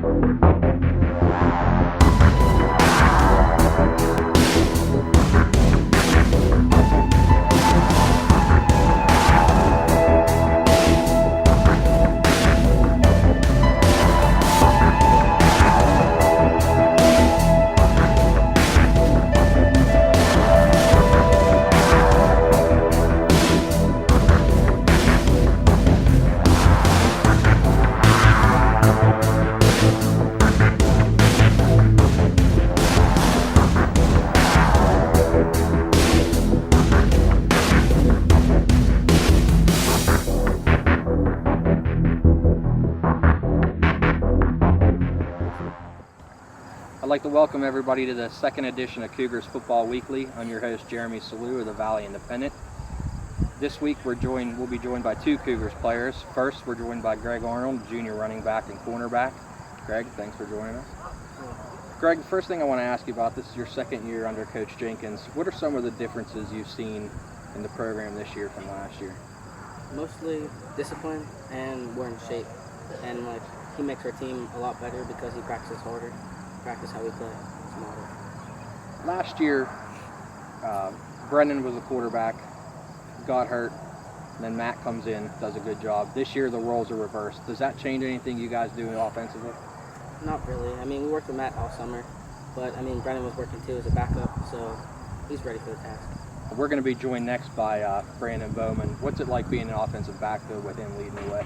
I'd like to welcome everybody to the second edition of Cougars Football Weekly. I'm your host, Jeremy Sellew of the Valley Independent. This week we'll be joined by two Cougars players. First, we're joined by Greg Arnold, junior running back and cornerback. Greg, thanks for joining us. Greg, the first thing I want to ask you about, this is your second year under Coach Jenkins. What are some of the differences you've seen in the program this year from last year? Mostly discipline, and we're in shape. And he makes our team a lot better because he practices harder, practice how we play. It's model. Last year, Brendan was the quarterback, got hurt, and then Matt comes in, does a good job. This year the roles are reversed. Does that change anything you guys do offensively? Not really. I mean, we worked with Matt all summer, but I mean, Brendan was working too as a backup, so he's ready for the task. We're going to be joined next by Brandon Bowman. What's it like being an offensive backfield with him leading the way?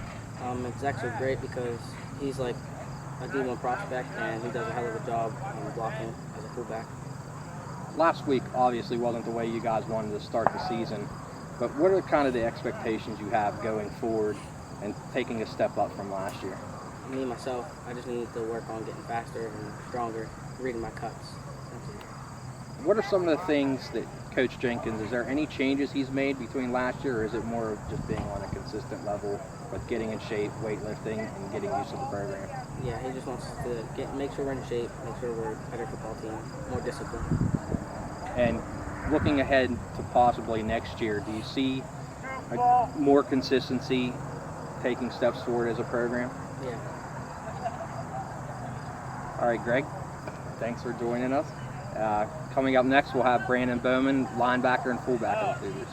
It's actually great because he's like a D1 prospect, and he does a hell of a job blocking as a fullback. Last week obviously wasn't the way you guys wanted to start the season, but what are kind of the expectations you have going forward and taking a step up from last year? Me, myself, I just need to work on getting faster and stronger, reading my cuts. What are some of the things that Coach Jenkins, is there any changes he's made between last year, or is it more of just being on a consistent level with getting in shape, weightlifting, and getting used to the program? Yeah, he just wants to make sure we're in shape, make sure we're a better football team, more discipline. And looking ahead to possibly next year, do you see more consistency, taking steps forward as a program? Yeah. All right, Greg, thanks for joining us. Coming up next, we'll have Brandon Bowman, linebacker and fullback of the Cougars.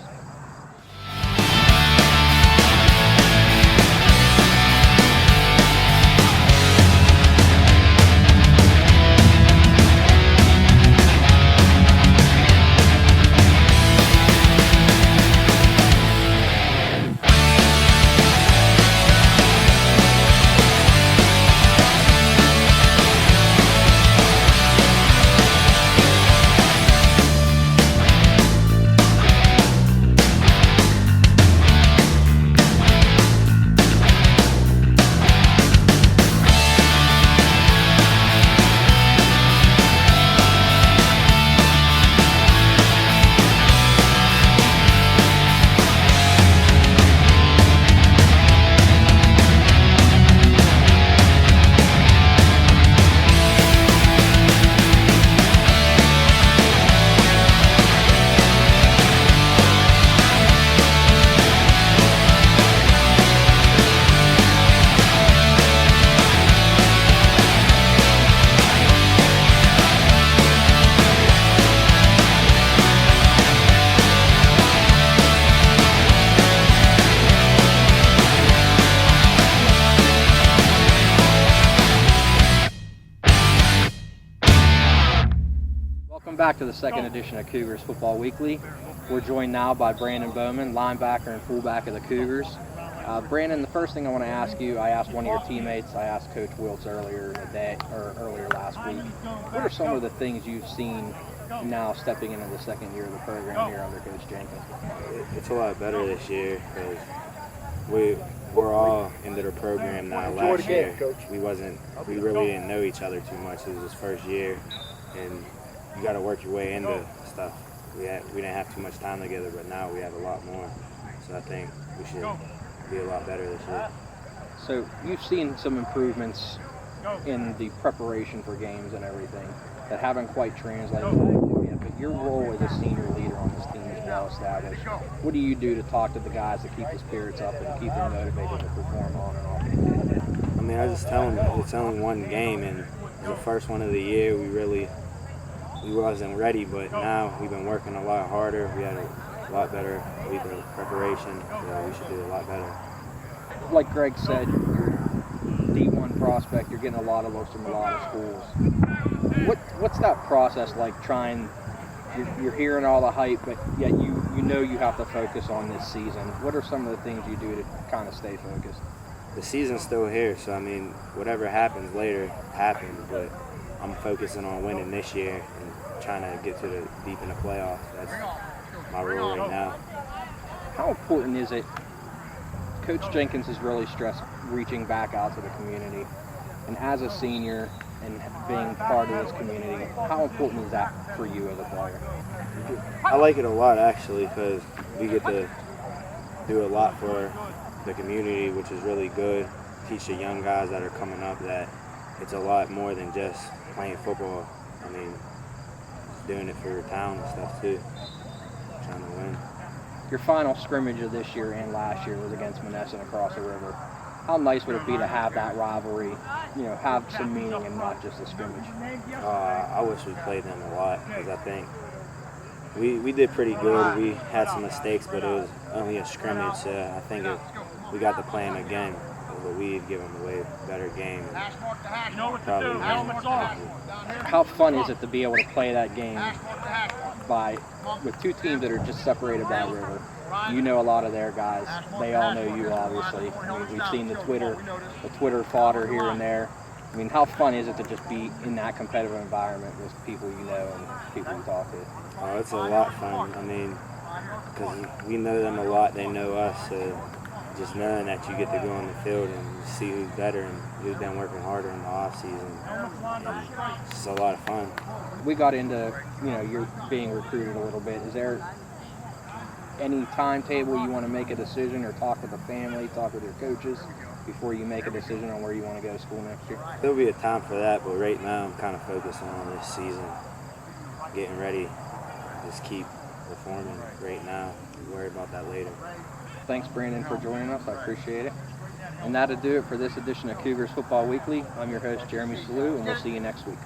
Welcome back to the second edition of Cougars Football Weekly. We're joined now by Brandon Bowman, linebacker and fullback of the Cougars. Brandon, the first thing I want to ask you, I asked one of your teammates, I asked Coach Wiltz earlier last week, what are some of the things you've seen now stepping into the second year of the program here under Coach Jenkins? It's a lot better this year because we're all into the program now. Last year, we really didn't know each other too much. It was his first year, and you got to work your way into stuff. We didn't have too much time together, but now we have a lot more. So I think we should be a lot better this year. So you've seen some improvements in the preparation for games and everything that haven't quite translated yet, but your role as a senior leader on this team is well established. What do you do to talk to the guys to keep the spirits up and keep them motivated to perform on and off? I mean, I just tell them it's only one game, and the first one of the year, we wasn't ready, but now we've been working a lot harder. We had a lot better week of preparation, so we should do a lot better. Like Greg said, you're D1 prospect. You're getting a lot of looks from a lot of schools. What's that process like? You're hearing all the hype, but yet you know you have to focus on this season. What are some of the things you do to kind of stay focused? The season's still here, so I mean, whatever happens later happens, but I'm focusing on winning this year and trying to get to the deep in the playoffs. That's my role right now. How important is it? Coach Jenkins has really stressed reaching back out to the community, and as a senior and being part of this community, how important is that for you as a player? I like it a lot, actually, because we get to do a lot for the community, which is really good. Teach the young guys that are coming up that it's a lot more than just playing football. I mean, doing it for your town and stuff too, trying to win. Your final scrimmage of this year and last year was against Monessen across the river. How nice would it be to have that rivalry, have some meaning and not just a scrimmage? I wish we played them a lot, because I think we did pretty good. We had some mistakes, but it was only a scrimmage, so I think we got to play them again, but we'd give them a way better game. Probably win. How fun is it to be able to play that game with two teams that are just separated by a river? You know a lot of their guys. They all know you, obviously. I mean, we've seen the Twitter fodder here and there. I mean, how fun is it to just be in that competitive environment with people you know and people you talk to? Oh, it's a lot of fun. I mean, because we know them a lot, they know us. So just knowing that you get to go on the field and see who's better and who's been working harder in the off season, and it's just a lot of fun. We got into, you're being recruited a little bit. Is there any timetable you want to make a decision or talk with the family, talk with your coaches before you make a decision on where you want to go to school next year? There'll be a time for that, but right now I'm kind of focusing on this season, getting ready, just keep performing right now, worry about that later. Thanks, Brandon, for joining us. I appreciate it. And that'll do it for this edition of Cougars Football Weekly. I'm your host, Jeremy Sellew, and we'll see you next week.